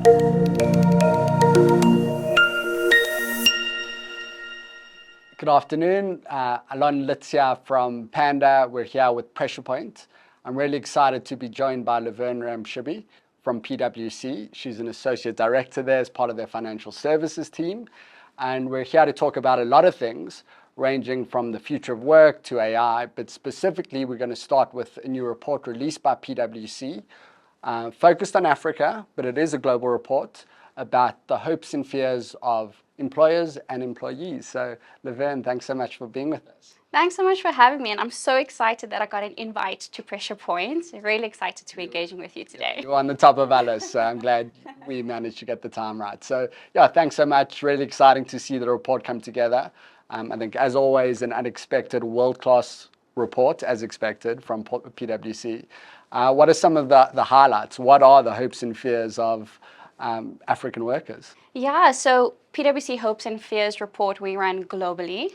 Good afternoon, Alon from Panda. We're here with Pressure Point. I'm really excited to be joined by Lavern from PwC. She's an associate director there as part of their financial services team. And we're here to talk about a lot of things, ranging from the future of work to AI. But specifically, we're going to start with a new report released by PwC, focused on Africa, but it is a global report about the hopes and fears of employers and employees. So, Lavern, thanks so much for being with us. Thanks so much for having me, and I'm so excited that I got an invite to Pressure Point. Really excited to be engaging with you today. You're on the top of our list, so I'm glad we managed to get the time right. So, yeah, thanks so much. Really exciting to see the report come together. I think, as always, an unexpected world-class report, as expected, from PwC. What are some of the highlights? What are the hopes and fears of African workers? Yeah, so PwC Hopes and Fears report we ran globally.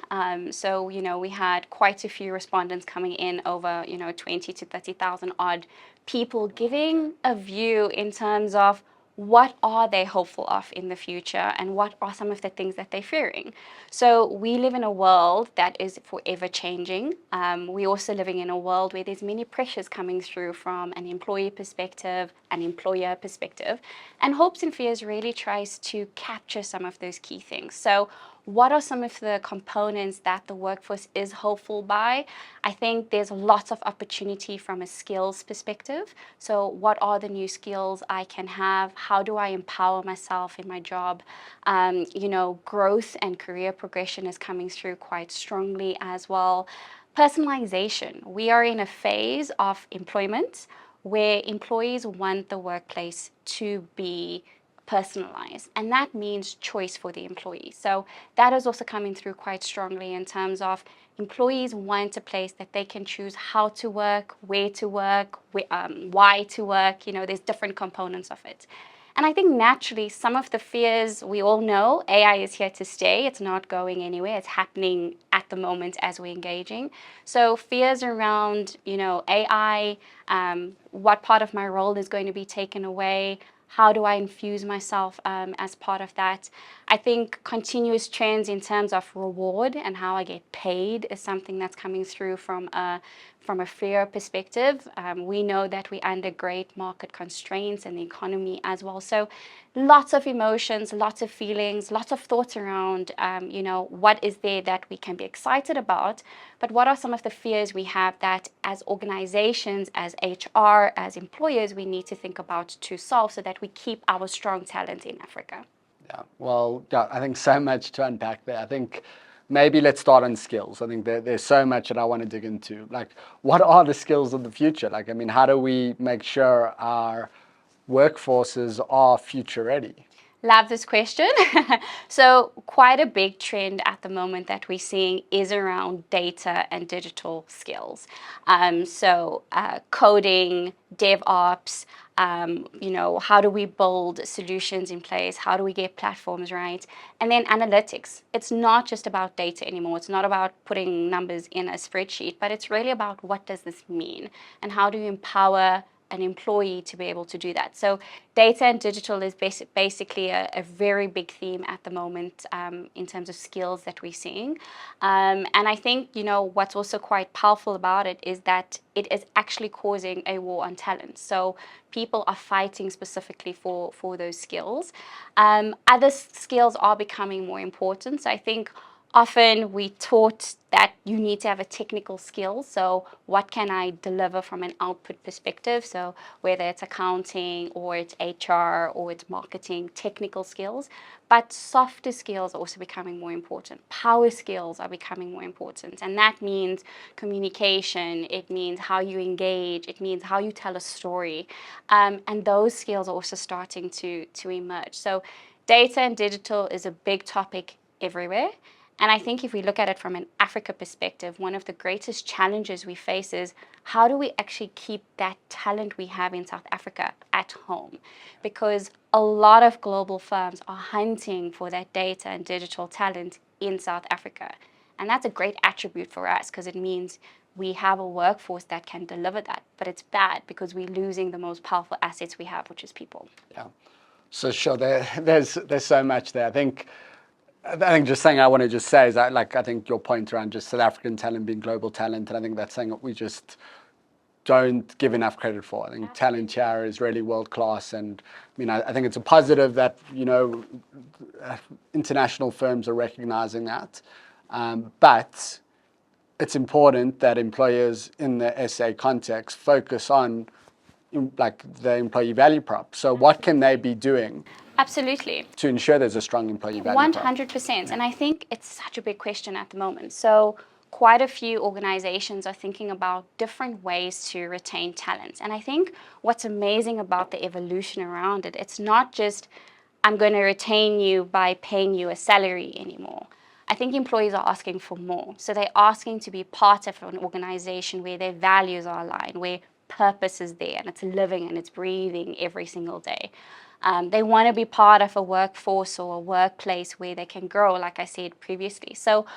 So, we had quite a few respondents coming in, over, 20 to 30,000 odd people, giving a view in terms of what are they hopeful of in the future and what are some of the things that they're fearing. So we live in a world that is forever changing. We're also living in a world where there's many pressures coming through from an employee perspective, an employer perspective, and Hopes and Fears really tries to capture some of those key things. So what are some of the components that the workforce is hopeful by? I think there's lots of opportunity from a skills perspective. So what are the new skills I can have? How do I empower myself in my job? Growth and career progression is coming through quite strongly as well. Personalization. We are in a phase of employment where employees want the workplace to be personalized, and that means choice for the employee. So that is also coming through quite strongly in terms of employees want a place that they can choose how to work, where to work, why to work. There's different components of it. And I think naturally some of the fears, we all know AI is here to stay. It's not going anywhere. It's happening at the moment as we're engaging. So fears around, AI, what part of my role is going to be taken away? How do I infuse myself as part of that? I think continuous trends in terms of reward and how I get paid is something that's coming through from a fear perspective. We know that we're under great market constraints in the economy as well. So lots of emotions, lots of feelings, lots of thoughts around, what is there that we can be excited about, but what are some of the fears we have that as organizations, as HR, as employers, we need to think about to solve so that we keep our strong talent in Africa. Yeah, well, yeah, I think so much to unpack there. I think maybe let's start on skills. I think there's so much that I want to dig into. Like, what are the skills of the future? How do we make sure our workforces are future ready? Love this question. So quite a big trend at the moment that we're seeing is around data and digital skills. Coding, DevOps, how do we build solutions in place? How do we get platforms right? And then analytics. It's not just about data anymore. It's not about putting numbers in a spreadsheet, but it's really about what does this mean? And how do you empower an employee to be able to do that? So data and digital is basically a very big theme at the moment in terms of skills that we're seeing. And I think, what's also quite powerful about it is that it is actually causing a war on talent. So people are fighting specifically for those skills. Other skills are becoming more important. So I think often we taught that you need to have a technical skill. So what can I deliver from an output perspective? So whether it's accounting or it's HR or it's marketing, technical skills. But softer skills are also becoming more important. Power skills are becoming more important. And that means communication. It means how you engage. It means how you tell a story. And those skills are also starting to emerge. So data and digital is a big topic everywhere. And I think if we look at it from an Africa perspective, one of the greatest challenges we face is how do we actually keep that talent we have in South Africa at home? Because a lot of global firms are hunting for that data and digital talent in South Africa. And that's a great attribute for us because it means we have a workforce that can deliver that. But it's bad because we're losing the most powerful assets we have, which is people. Yeah. So sure, there's so much there. I think just something I want to just say is that, like, I think your point around just South African talent being global talent, and I think that's something that we just don't give enough credit for. I think talent here is really world class, and I mean, I think it's a positive that, you know, international firms are recognizing that, but it's important that employers in the SA context focus on like the employee value prop. So what can they be doing Absolutely. to ensure there's a strong employee value prop? 100%. And I think it's such a big question at the moment. So quite a few organizations are thinking about different ways to retain talent. And I think what's amazing about the evolution around it, it's not just I'm going to retain you by paying you a salary anymore. I think employees are asking for more. So they're asking to be part of an organization where their values are aligned, where purpose is there and it's living and it's breathing every single day. They want to be part of a workforce or a workplace where they can grow, like I said previously. So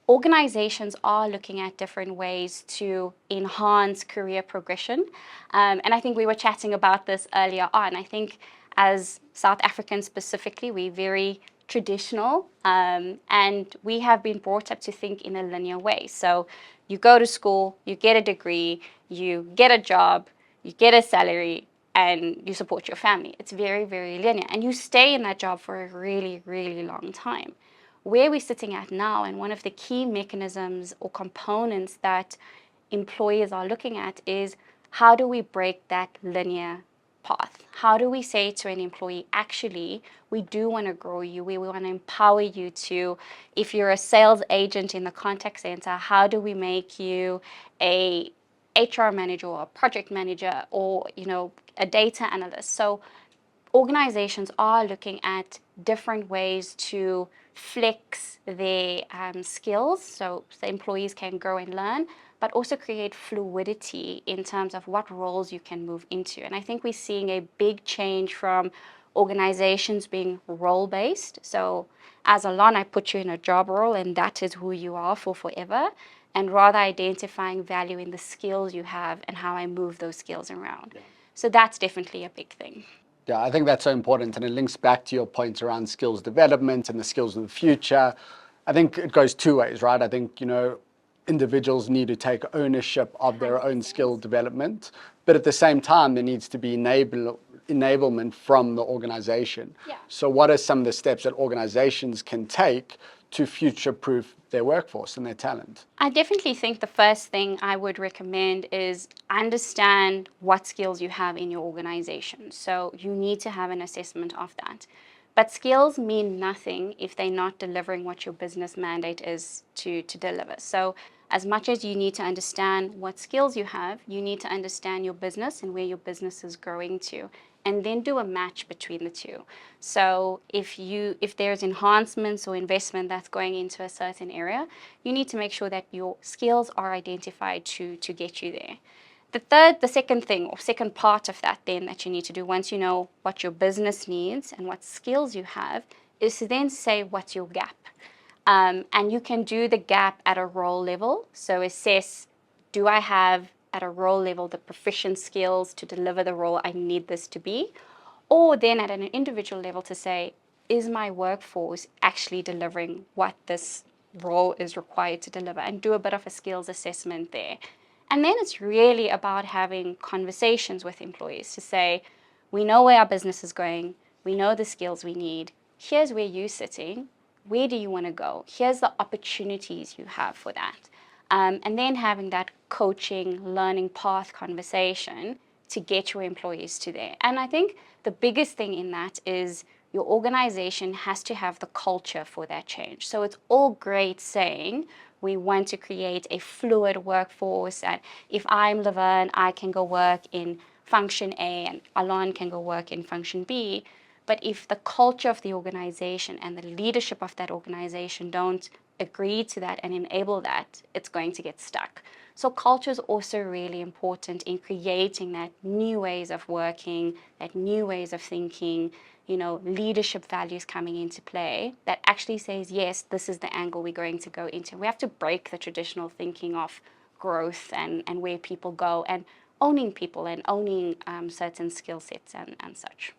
organizations are looking at different ways to enhance career progression. And I think we were chatting about this earlier on. I think as South Africans specifically, we're very traditional, and we have been brought up to think in a linear way. So you go to school, you get a degree, you get a job, you get a salary, and you support your family. It's very, very linear. And you stay in that job for a really, really long time. Where we're sitting at now, and one of the key mechanisms or components that employers are looking at is how do we break that linear path? How do we say to an employee, actually, we do want to grow you, we want to empower you to, if you're a sales agent in the contact center, how do we make you a HR manager or a project manager or, you know, a data analyst? So organizations are looking at different ways to flex their skills so the employees can grow and learn, but also create fluidity in terms of what roles you can move into. And I think we're seeing a big change from organizations being role-based. So as Alon, I put you in a job role and that is who you are for forever, and rather identifying value in the skills you have and how I move those skills around. Yeah. So that's definitely a big thing. Yeah, I think that's so important, and it links back to your points around skills development and the skills of the future. I think it goes two ways, right? I think, you know, individuals need to take ownership of their own skill development, but at the same time, there needs to be enablement from the organization. Yeah. So what are some of the steps that organizations can take to future-proof their workforce and their talent? I definitely think the first thing I would recommend is understand what skills you have in your organization. So you need to have an assessment of that. But skills mean nothing if they're not delivering what your business mandate is to deliver. So as much as you need to understand what skills you have, you need to understand your business and where your business is growing to, and then do a match between the two. So if there's enhancements or investment that's going into a certain area, you need to make sure that your skills are identified to get you there. The second thing or second part of that then that you need to do once you know what your business needs and what skills you have is to then say what's your gap. And you can do the gap at a role level. So assess, do I have at a role level the proficient skills to deliver the role I need this to be? Or then at an individual level to say, is my workforce actually delivering what this role is required to deliver? And do a bit of a skills assessment there. And then it's really about having conversations with employees to say, we know where our business is going, we know the skills we need, here's where you're sitting, where do you want to go? Here's the opportunities you have for that. And then having that coaching, learning path conversation to get your employees to there. And I think the biggest thing in that is your organization has to have the culture for that change. So it's all great saying we want to create a fluid workforce, and if I'm Lavern, I can go work in function A and Alon can go work in function B. But if the culture of the organization and the leadership of that organization don't agree to that and enable that, it's going to get stuck. So culture is also really important in creating that new ways of working, that new ways of thinking, you know, leadership values coming into play that actually says, yes, this is the angle we're going to go into. We have to break the traditional thinking of growth and where people go, and owning people and owning certain skill sets and such.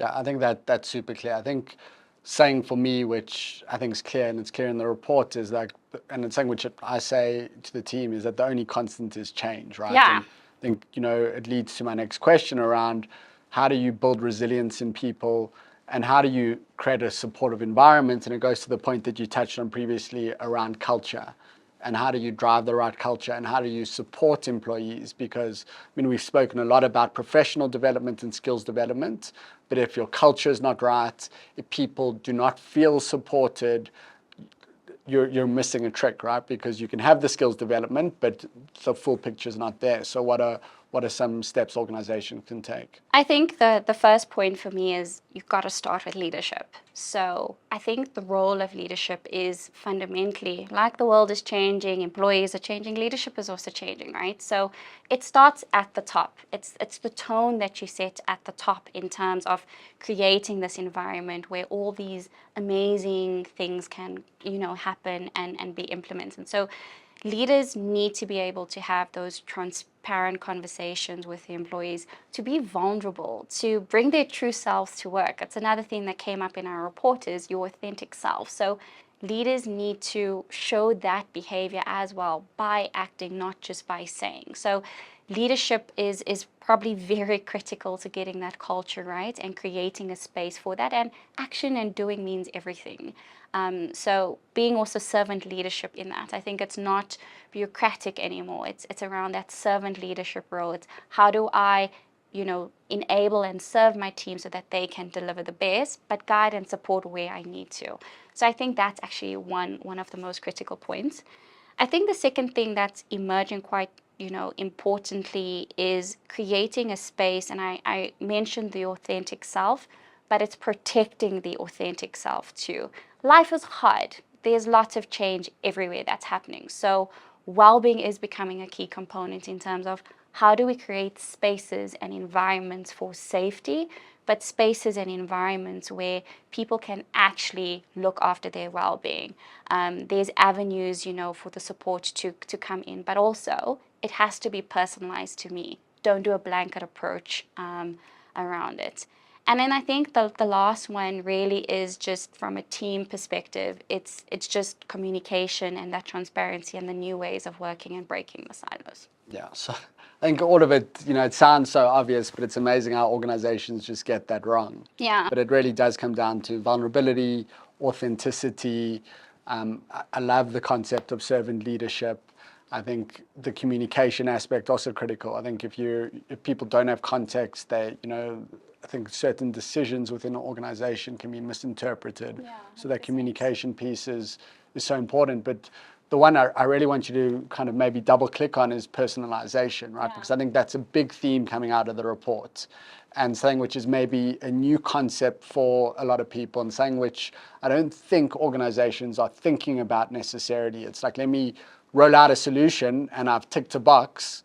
Yeah, I think that's super clear. I think saying for me, which I think is clear and it's clear in the report, is that, and it's something which I say to the team, is that the only constant is change, right? Yeah. And I think, it leads to my next question around how do you build resilience in people and how do you create a supportive environment? And it goes to the point that you touched on previously around culture. And how do you drive the right culture and how do you support employees? Because, we've spoken a lot about professional development and skills development, but if your culture is not right, if people do not feel supported, you're missing a trick, right? Because you can have the skills development, but the full picture is not there. So what are some steps organizations can take? I think the first point for me is you've got to start with leadership. So I think the role of leadership is fundamentally, like the world is changing, employees are changing, leadership is also changing, right? So it starts at the top. It's the tone that you set at the top in terms of creating this environment where all these amazing things can, happen and be implemented. So leaders need to be able to have those transparent conversations with the employees, to be vulnerable, to bring their true selves to work. That's another thing that came up in our report, is your authentic self. So leaders need to show that behavior as well by acting, not just by saying. So leadership is probably very critical to getting that culture right and creating a space for that. And action and doing means everything. So being also servant leadership in that, I think it's not bureaucratic anymore. It's around that servant leadership role. It's how do I, enable and serve my team so that they can deliver the best, but guide and support where I need to. So I think that's actually one of the most critical points. I think the second thing that's emerging quite, importantly, is creating a space, and I mentioned the authentic self, but it's protecting the authentic self too. Life is hard. There's lots of change everywhere that's happening. So well-being is becoming a key component in terms of how do we create spaces and environments for safety, but spaces and environments where people can actually look after their well-being. There's avenues, for the support to come in, but also it has to be personalized to me. Don't do a blanket approach around it. And then I think the last one really is just from a team perspective. It's just communication and that transparency and the new ways of working and breaking the silos. Yeah, so I think all of it, it sounds so obvious, but it's amazing how organizations just get that wrong. Yeah. But it really does come down to vulnerability, authenticity. I love the concept of servant leadership. I think the communication aspect also critical. I think if people don't have context, they, I think certain decisions within an organization can be misinterpreted. Yeah, so that communication piece is so important. But the one I really want you to kind of maybe double click on is personalization, right? Yeah. Because I think that's a big theme coming out of the report, and something which is maybe a new concept for a lot of people, and something which I don't think organizations are thinking about necessarily. It's like, let me roll out a solution and I've ticked a box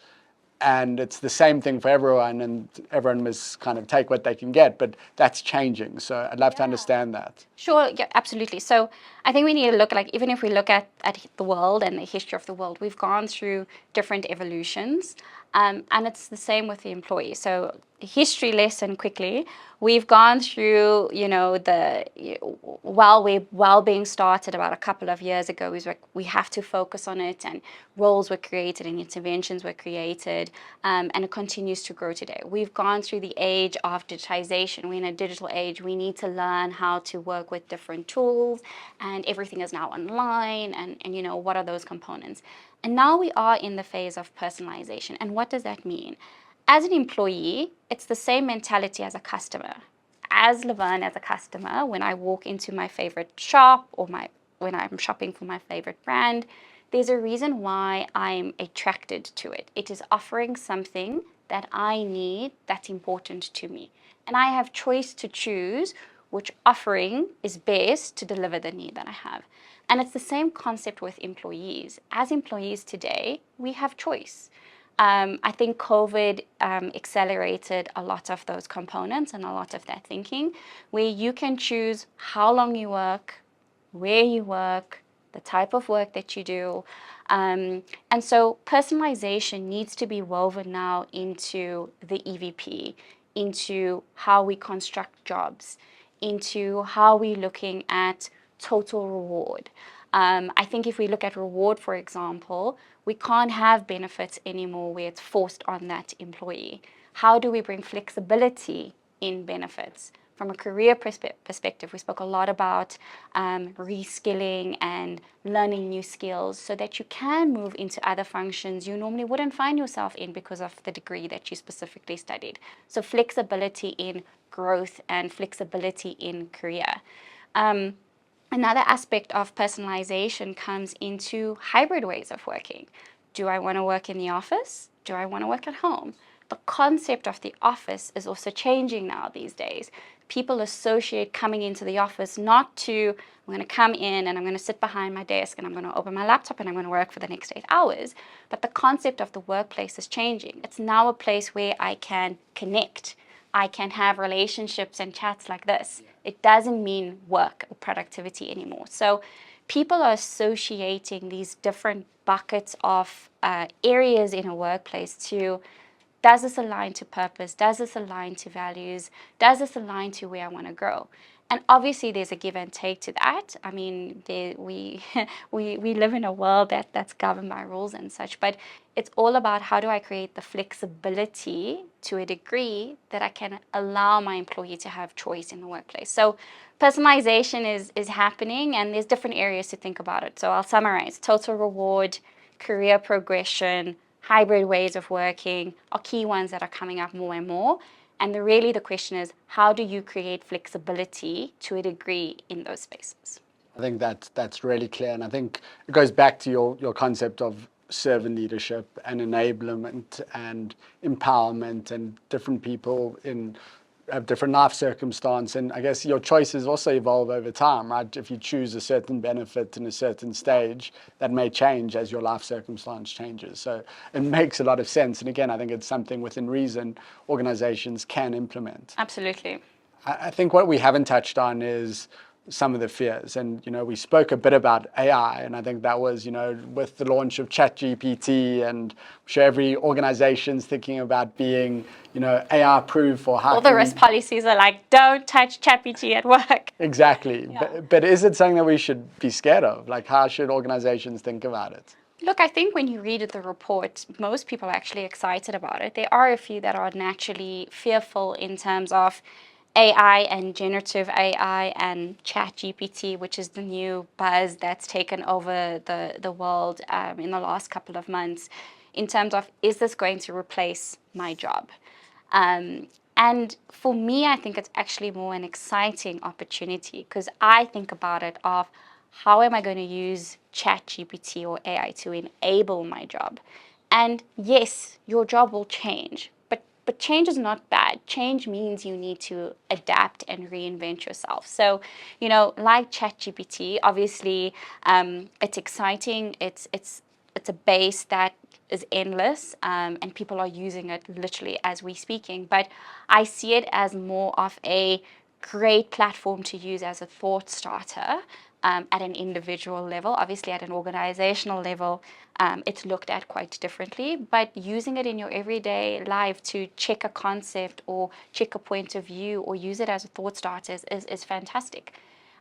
and it's the same thing for everyone and everyone must kind of take what they can get, but that's changing. So I'd love to understand that. Sure, yeah, absolutely. So I think we need to look, like, even if we look at the world and the history of the world, we've gone through different evolutions, and it's the same with the employee. So history lesson quickly, we've gone through, well-being started about a couple of years ago. We have to focus on it, and roles were created and interventions were created, and it continues to grow today. We've gone through the age of digitization. We're in a digital age. We need to learn how to work with different tools, and everything is now online, and what are those components? And now we are in the phase of personalization. And what does that mean? As an employee, it's the same mentality as a customer. As Lavern, as a customer, when I walk into my favorite shop or when I'm shopping for my favorite brand, there's a reason why I'm attracted to it. It is offering something that I need that's important to me. And I have choice to choose which offering is best to deliver the need that I have. And it's the same concept with employees. As employees today, we have choice. I think COVID accelerated a lot of those components and a lot of that thinking, where you can choose how long you work, where you work, the type of work that you do. And so personalization needs to be woven now into the EVP, into how we construct jobs, into how we're looking at total reward. I think if we look at reward, for example, we can't have benefits anymore where it's forced on that employee. How do we bring flexibility in benefits? From a career perspective, we spoke a lot about reskilling and learning new skills so that you can move into other functions you normally wouldn't find yourself in because of the degree that you specifically studied. So flexibility in growth and flexibility in career. Another aspect of personalization comes into hybrid ways of working. Do I want to work in the office? Do I want to work at home? The concept of the office is also changing now these days. People associate coming into the office not to, I'm going to come in and I'm going to sit behind my desk and I'm going to open my laptop and I'm going to work for the next 8 hours. But the concept of the workplace is changing. It's now a place where I can connect. I can have relationships and chats like this. It doesn't mean work or productivity anymore. So people are associating these different buckets of areas in a workplace to, does this align to purpose? Does this align to values? Does this align to where I want to grow? And obviously there's a give and take to that. I mean, we live in a world that's governed by rules and such, but it's all about how do I create the flexibility to a degree that I can allow my employee to have choice in the workplace. So personalization is happening and there's different areas to think about it. So I'll summarize: total reward, career progression, hybrid ways of working are key ones that are coming up more and more. And really the question is, how do you create flexibility to a degree in those spaces? I think that's really clear. And I think it goes back to your concept of servant leadership and enablement and empowerment and different people in have different life circumstance. And I guess your choices also evolve over time, right? If you choose a certain benefit in a certain stage, that may change as your life circumstance changes. So it makes a lot of sense. And again, I think it's something within reason organizations can implement. Absolutely. I think what we haven't touched on is some of the fears. And, we spoke a bit about AI, and I think that was, with the launch of ChatGPT, and I'm sure every organization's thinking about being, AI proof or how all the risk policies are like, don't touch ChatGPT at work. Exactly. Yeah. But is it something that we should be scared of? Like, how should organizations think about it? Look, I think when you read the report, most people are actually excited about it. There are a few that are naturally fearful in terms of AI and generative AI and ChatGPT, which is the new buzz that's taken over the world in the last couple of months, in terms of, is this going to replace my job? And for me, I think it's actually more an exciting opportunity, because I think about it of, how am I going to use ChatGPT or AI to enable my job? And yes, your job will change, but change is not bad. Change means you need to adapt and reinvent yourself. So, like ChatGPT, obviously, it's exciting. It's a base that is endless, and people are using it literally as we're speaking. But I see it as more of a great platform to use as a thought starter. At an individual level. Obviously, at an organizational level, it's looked at quite differently, but using it in your everyday life to check a concept or check a point of view or use it as a thought starter is fantastic.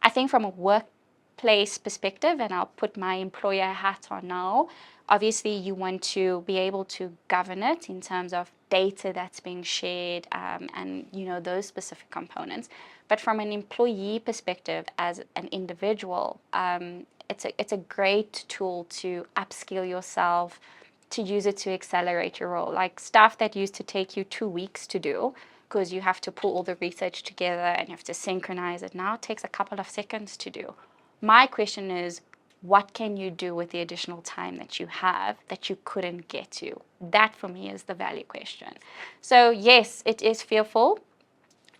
I think from a workplace perspective, and I'll put my employer hat on now, obviously you want to be able to govern it in terms of data that's being shared, and those specific components. But from an employee perspective, as an individual, it's a great tool to upskill yourself, to use it to accelerate your role. Like stuff that used to take you 2 weeks to do, because you have to pull all the research together and you have to synchronize it. Now it takes a couple of seconds to do. My question is, what can you do with the additional time that you have that you couldn't get to? That for me is the value question. So yes, it is fearful.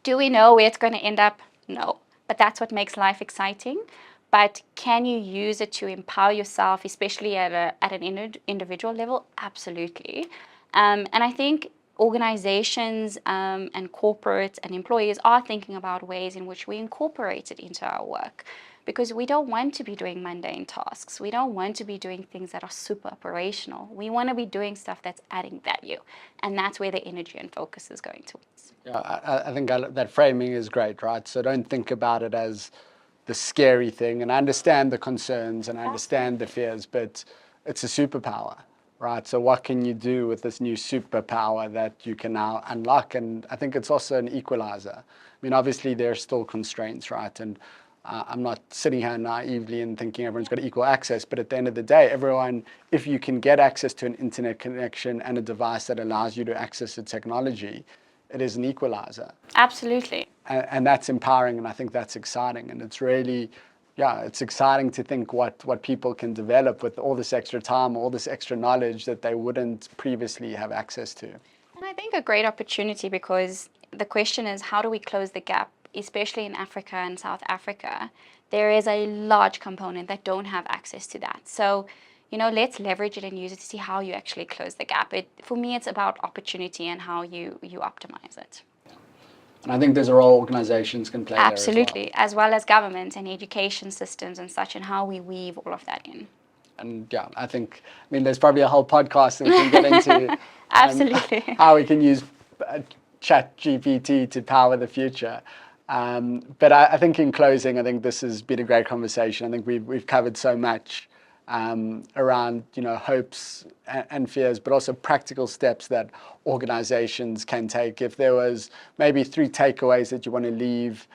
Do we know where it's going to end up? No. But that's what makes life exciting. But can you use it to empower yourself, especially at an individual level? Absolutely. And I think organizations and corporate and employers are thinking about ways in which we incorporate it into our work, because we don't want to be doing mundane tasks. We don't want to be doing things that are super operational. We want to be doing stuff that's adding value, and that's where the energy and focus is going towards. Yeah, I think that framing is great, right? So don't think about it as the scary thing, and I understand the concerns and I understand the fears, but it's a superpower, right? So what can you do with this new superpower that you can now unlock? And I think it's also an equalizer. I mean, obviously there's still constraints, right? And I'm not sitting here naively and thinking everyone's got equal access, but at the end of the day, everyone, if you can get access to an internet connection and a device that allows you to access the technology, it is an equalizer. Absolutely. And that's empowering, and I think that's exciting. And it's really, yeah, it's exciting to think what people can develop with all this extra time, all this extra knowledge that they wouldn't previously have access to. And I think a great opportunity, because the question is, how do we close the gap, especially in Africa and South Africa? There is a large component that don't have access to that. So, let's leverage it and use it to see how you actually close the gap. For me, it's about opportunity and how you optimize it. And I think there's a role organizations can play Absolutely, there as well as government and education systems and such, and how we weave all of that in. And yeah, I mean, there's probably a whole podcast that we can get into. Absolutely. How we can use ChatGPT to power the future. But I think in closing, I think this has been a great conversation. I think we've covered so much around hopes and fears, but also practical steps that organizations can take. If there was maybe 3 takeaways that you want to leave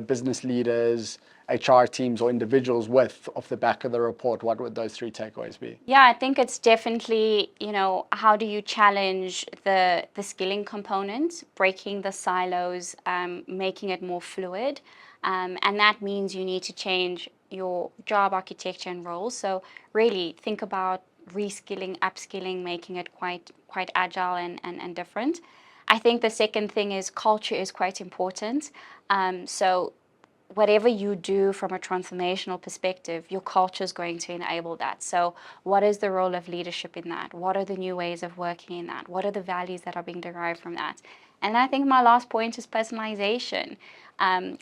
business leaders, HR teams, or individuals with off the back of the report, what would those 3 takeaways be? Yeah, I think it's definitely, how do you challenge the skilling component, breaking the silos, making it more fluid. And that means you need to change your job architecture and roles. So really think about reskilling, upskilling, making it quite agile and different. I think the second thing is culture is quite important. So whatever you do from a transformational perspective, your culture is going to enable that. So what is the role of leadership in that? What are the new ways of working in that? What are the values that are being derived from that? And I think my last point is personalization.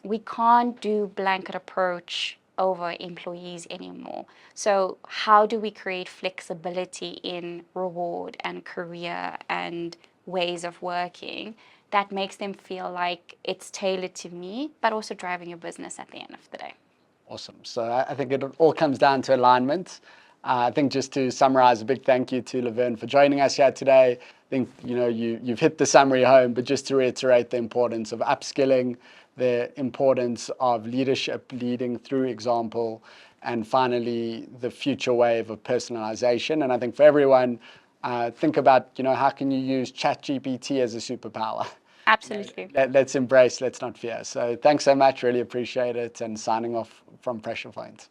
We can't do blanket approach over employees anymore. So how do we create flexibility in reward and career and ways of working that makes them feel like it's tailored to me, but also driving your business at the end of the day? Awesome. So I think it all comes down to alignment. I think just to summarize, a big thank you to Lavern for joining us here today. I think you've hit the summary home, but just to reiterate the importance of upskilling, the importance of leadership, leading through example, and finally the future wave of personalization. And I think for everyone, think about how can you use ChatGPT as a superpower. Absolutely. Let's embrace, let's not fear. So thanks so much, really appreciate it, and signing off from Pressure Point.